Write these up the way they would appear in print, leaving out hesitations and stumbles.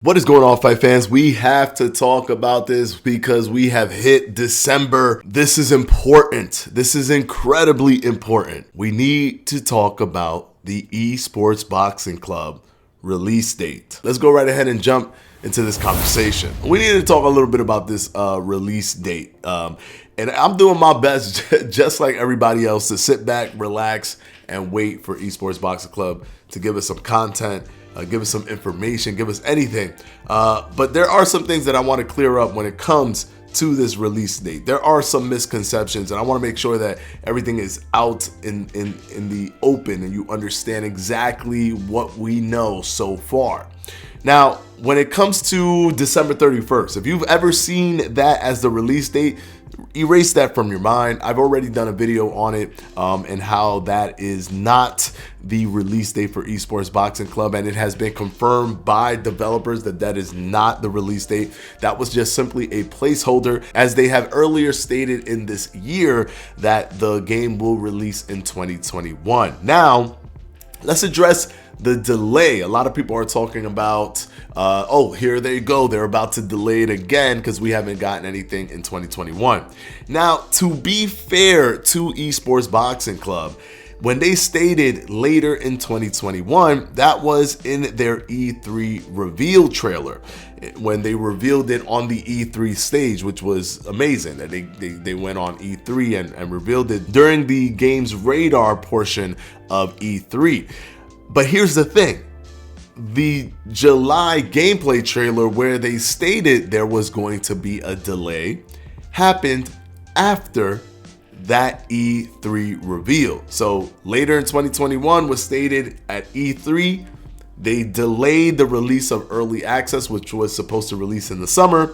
What is going on, fight fans? We have to talk about this because we have hit December. This is important. This is incredibly important. We need to talk about the Esports Boxing Club release date. Let's go right ahead and jump into this conversation. We need to talk a little bit about this release date. And I'm doing my best, just like everybody else, to sit back, relax, and wait for Esports Boxing Club to give us some content, give us some information, give us anything. But there are some things that I want to clear up when it comes to this release date. There are some misconceptions, and I want to make sure that everything is out in the open and you understand exactly what we know so far. Now, when it comes to December 31st, if you've ever seen that as the release date, erase that from your mind. I've already done a video on it and how that is not the release date for Esports Boxing Club, and it has been confirmed by developers that that is not the release date. That was just simply a placeholder, as they have earlier stated in this year that the game will release in 2021. Now, let's address the delay. A lot of people are talking about, oh, here they go. They're about to delay it again because we haven't gotten anything in 2021. Now, to be fair to Esports Boxing Club, when they stated later in 2021, that was in their E3 reveal trailer, when they revealed it on the E3 stage, which was amazing that they went on E3 and revealed it during the game's radar portion of E3. But here's the thing. The July gameplay trailer, where they stated there was going to be a delay, happened after that E3 reveal. So later in 2021 was stated at E3, they delayed the release of early access, which was supposed to release in the summer,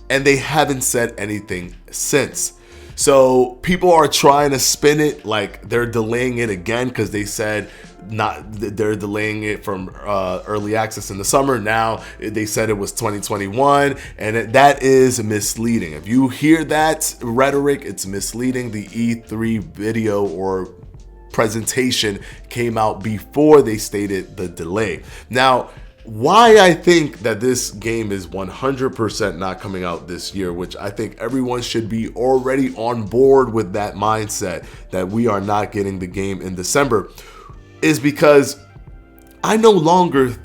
and they haven't said anything since. So people are trying to spin it like they're delaying it again because they said they're delaying it from early access in the summer. Now they said it was 2021, and that is misleading. If you hear that rhetoric, it's misleading. The E3 video or presentation came out before they stated the delay. Now, why I think that this game is 100% not coming out this year, which I think everyone should be already on board with that mindset that we are not getting the game in December, is because I no longer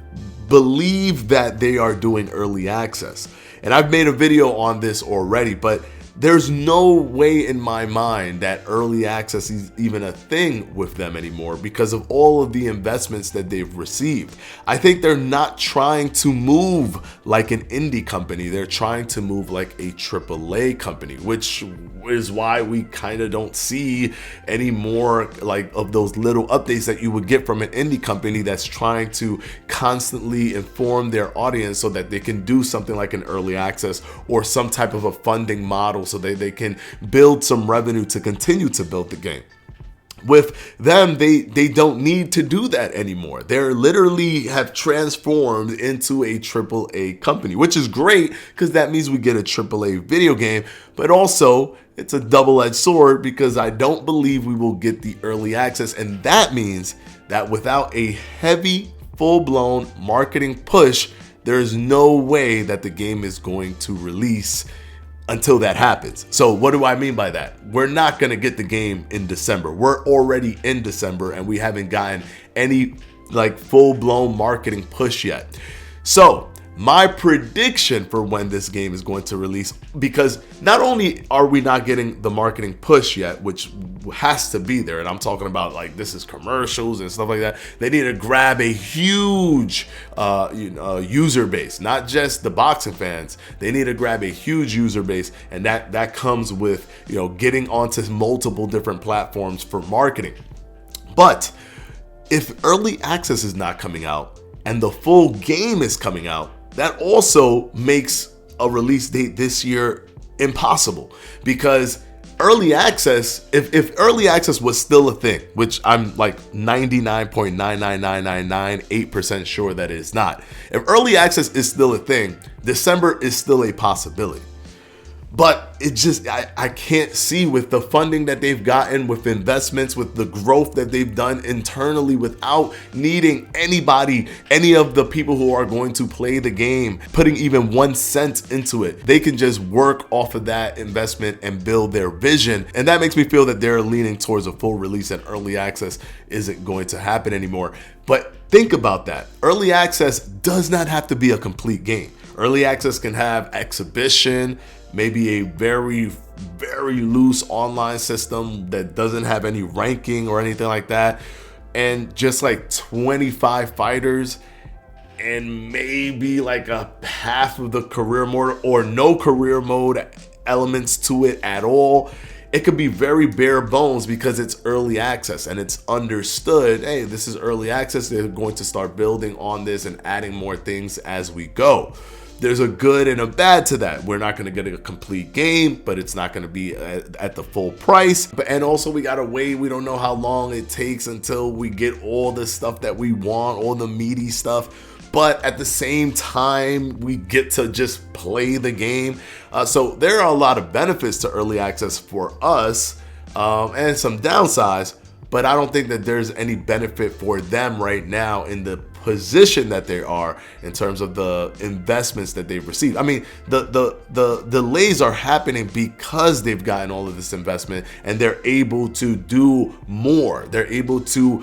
believe that they are doing early access. And I've made a video on this already, but there's no way in my mind that early access is even a thing with them anymore because of all of the investments that they've received. I think they're not trying to move like an indie company. They're trying to move like a AAA company, which is why we kind of don't see any more like of those little updates that you would get from an indie company that's trying to constantly inform their audience so that they can do something like an early access or some type of a funding model so they can build some revenue to continue to build the game. With them, they don't need to do that anymore. They're literally have transformed into a AAA company, which is great because that means we get a AAA video game, but also it's a double-edged sword because I don't believe we will get the early access, and that means that without a heavy, full-blown marketing push, there's no way that the game is going to release until that happens. So what do I mean by that? We're not going to get the game in December. We're already in December and we haven't gotten any like full-blown marketing push yet. So my prediction for when this game is going to release, because not only are we not getting the marketing push yet, which has to be there, and I'm talking about like this is commercials and stuff like that, they need to grab a huge user base, not just the boxing fans. They need to grab a huge user base, and that comes with getting onto multiple different platforms for marketing. But if early access is not coming out and the full game is coming out, that also makes a release date this year impossible, because early access, if early access was still a thing, which I'm like 99.99998% sure that it is not, if early access is still a thing, December is still a possibility. But it just, I can't see with the funding that they've gotten, with investments, with the growth that they've done internally, without needing anybody, any of the people who are going to play the game, putting even 1 cent into it. They can just work off of that investment and build their vision. And that makes me feel that they're leaning towards a full release, and early access isn't going to happen anymore. But think about that. Early access does not have to be a complete game. Early access can have exhibition, maybe a very, very loose online system that doesn't have any ranking or anything like that, and just like 25 fighters, and maybe like a half of the career mode or no career mode elements to it at all. It could be very bare bones because it's early access and it's understood, hey, this is early access. They're going to start building on this and adding more things as we go. There's a good and a bad to that. We're not going to get a complete game, but it's not going to be at the full price. And also we got to wait. We don't know how long it takes until we get all the stuff that we want, all the meaty stuff. But at the same time, we get to just play the game. So there are a lot of benefits to early access for us, and some downsides, but I don't think that there's any benefit for them right now in the position that they are in terms of the investments that they've received. I mean, the delays are happening because they've gotten all of this investment and they're able to do more. They're able to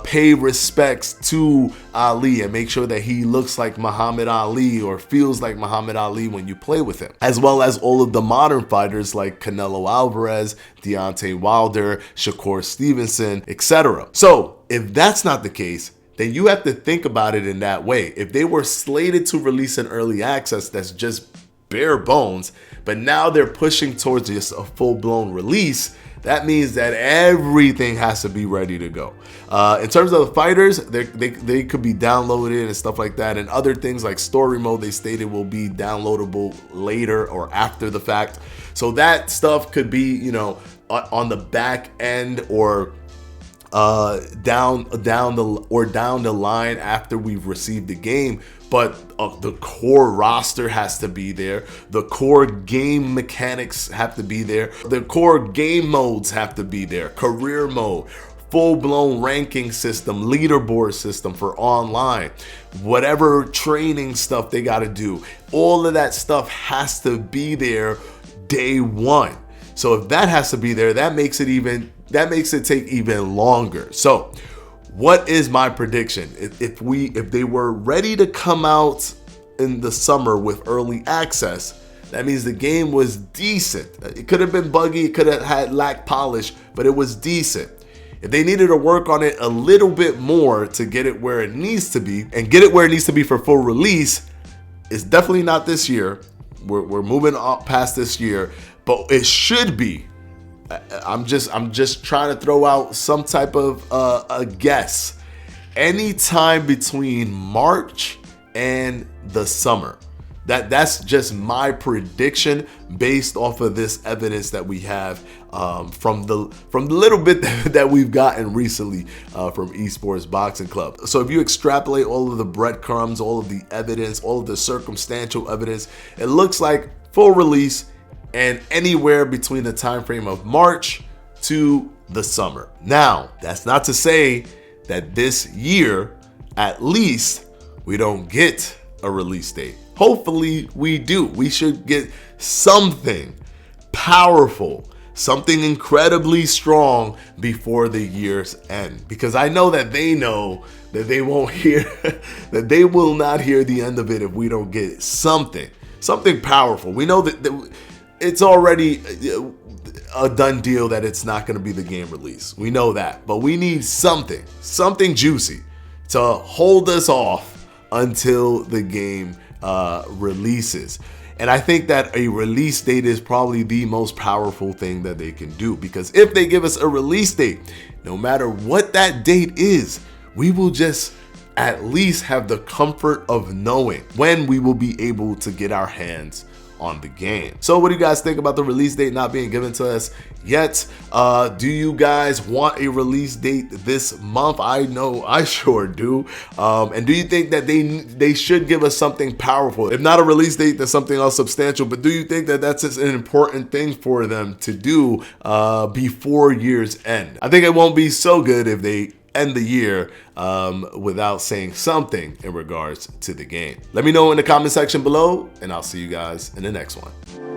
pay respects to Ali and make sure that he looks like Muhammad Ali or feels like Muhammad Ali when you play with him, as well as all of the modern fighters like Canelo Alvarez, Deontay Wilder, Shakur Stevenson, etc. So if that's not the case, then you have to think about it in that way. If they were slated to release an early access that's just bare bones, but now they're pushing towards just a full-blown release, that means that everything has to be ready to go. In terms of the fighters, they could be downloaded and stuff like that, and other things like story mode they stated will be downloadable later or after the fact. So that stuff could be, you know, on the back end or down the line after we've received the game. But the core roster has to be there. The core game mechanics have to be there. The core game modes have to be there. Career mode, full-blown ranking system, leaderboard system for online, whatever training stuff they got to do. All of that stuff has to be there day one. So if that has to be there, that makes it take even longer. So what is my prediction? If they were ready to come out in the summer with early access, that means the game was decent. It could have been buggy, it could have had lack polish, but it was decent. If they needed to work on it a little bit more to get it where it needs to be, and get it where it needs to be for full release, it's definitely not this year. We're moving up past this year, but it should be. I'm just trying to throw out some type of a guess. Anytime between March and the summer. That's just my prediction based off of this evidence that we have from the little bit that we've gotten recently from Esports Boxing Club. So if you extrapolate all of the breadcrumbs, all of the evidence, all of the circumstantial evidence, it looks like full release and anywhere between the time frame of March to the summer. Now, that's not to say that this year, at least, we don't get a release date. Hopefully we do. We should get something powerful, something incredibly strong before the year's end. Because I know that they won't hear, that they will not hear the end of it if we don't get something powerful. We know that it's already a done deal that it's not going to be the game release. We know that, but we need something juicy to hold us off until the game releases. And I think that a release date is probably the most powerful thing that they can do, because if they give us a release date, no matter what that date is, we will just at least have the comfort of knowing when we will be able to get our hands on the game. So what do you guys think about the release date not being given to us yet? Do you guys want a release date this month? I know I sure do. And do you think that they should give us something powerful? If not a release date, then something else substantial. But do you think that that's just an important thing for them to do before year's end? I think it won't be so good if they end the year without saying something in regards to the game. Let me know in the comment section below, and I'll see you guys in the next one.